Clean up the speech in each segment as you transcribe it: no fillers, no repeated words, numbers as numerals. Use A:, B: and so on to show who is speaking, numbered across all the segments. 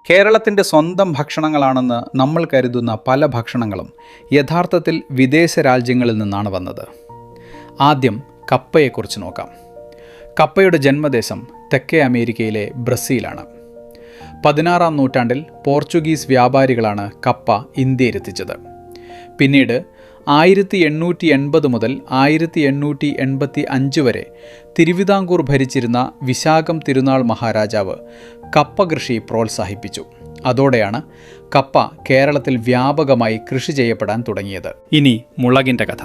A: കേരളത്തിൻ്റെ സ്വന്തം ഭക്ഷണങ്ങളാണെന്ന് നമ്മൾ കരുതുന്ന പല ഭക്ഷണങ്ങളും യഥാർത്ഥത്തിൽ വിദേശ രാജ്യങ്ങളിൽ നിന്നാണ് വന്നത്. ആദ്യം കപ്പയെക്കുറിച്ച് നോക്കാം. കപ്പയുടെ ജന്മദേശം തെക്കേ അമേരിക്കയിലെ ബ്രസീലാണ്. 16-ാം നൂറ്റാണ്ടിൽ പോർച്ചുഗീസ് വ്യാപാരികളാണ് കപ്പ ഇന്ത്യയിലെത്തിച്ചത്. പിന്നീട് 1880 മുതൽ 1885 വരെ തിരുവിതാംകൂർ ഭരിച്ചിരുന്ന വിശാഖം തിരുനാൾ മഹാരാജാവ് കപ്പ കൃഷി പ്രോത്സാഹിപ്പിച്ചു. അതോടെയാണ് കപ്പ കേരളത്തിൽ വ്യാപകമായി കൃഷി ചെയ്യപ്പെടാൻ തുടങ്ങിയത്. ഇനി മുളകിൻ്റെ കഥ.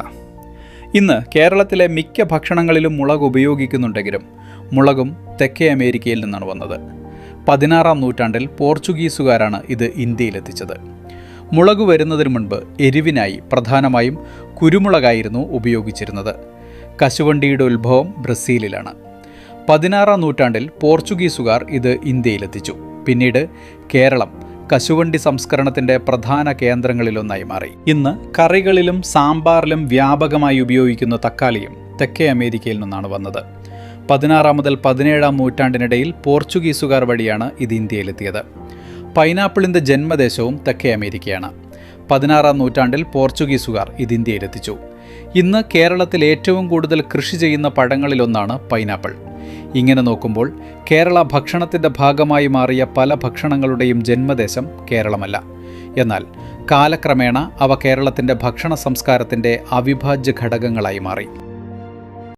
A: ഇന്ന് കേരളത്തിലെ മിക്ക ഭക്ഷണങ്ങളിലും മുളക് ഉപയോഗിക്കുന്നുണ്ടെങ്കിലും മുളകും തെക്കേ അമേരിക്കയിൽ നിന്നാണ് വന്നത്. 16-ാം നൂറ്റാണ്ടിൽ പോർച്ചുഗീസുകാരാണ് ഇത് ഇന്ത്യയിലെത്തിച്ചത്. മുളക് വരുന്നതിന് മുൻപ് എരിവിനായി പ്രധാനമായും കുരുമുളകായിരുന്നു ഉപയോഗിച്ചിരുന്നത്. കശുവണ്ടിയുടെ ഉത്ഭവം ബ്രസീലിലാണ്. 16-ാം നൂറ്റാണ്ടിൽ പോർച്ചുഗീസുകാർ ഇത് ഇന്ത്യയിലെത്തിച്ചു. പിന്നീട് കേരളം കശുവണ്ടി സംസ്കരണത്തിൻ്റെ പ്രധാന കേന്ദ്രങ്ങളിലൊന്നായി മാറി. ഇന്ന് കറികളിലും സാമ്പാറിലും വ്യാപകമായി ഉപയോഗിക്കുന്ന തക്കാളിയും തെക്കേ അമേരിക്കയിൽ നിന്നാണ് വന്നത്. 16 മുതൽ 17-ാം നൂറ്റാണ്ടിനിടയിൽ പോർച്ചുഗീസുകാർ വഴിയാണ് ഇത് ഇന്ത്യയിലെത്തിയത്. പൈനാപ്പിളിൻ്റെ ജന്മദേശവും തെക്കേ അമേരിക്കയാണ്. 16-ാം നൂറ്റാണ്ടിൽ പോർച്ചുഗീസുകാർ ഇത് ഇന്ത്യയിലെത്തിച്ചു. ഇന്ന് കേരളത്തിൽ ഏറ്റവും കൂടുതൽ കൃഷി ചെയ്യുന്ന പഴങ്ങളിലൊന്നാണ് പൈനാപ്പിൾ. ഇങ്ങനെ നോക്കുമ്പോൾ കേരള ഭക്ഷണത്തിൻ്റെ ഭാഗമായി മാറിയ പല ഭക്ഷണങ്ങളുടെയും ജന്മദേശം കേരളമല്ല. എന്നാൽ കാലക്രമേണ അവ കേരളത്തിൻ്റെ ഭക്ഷണ സംസ്കാരത്തിൻ്റെ അവിഭാജ്യ ഘടകങ്ങളായി മാറി.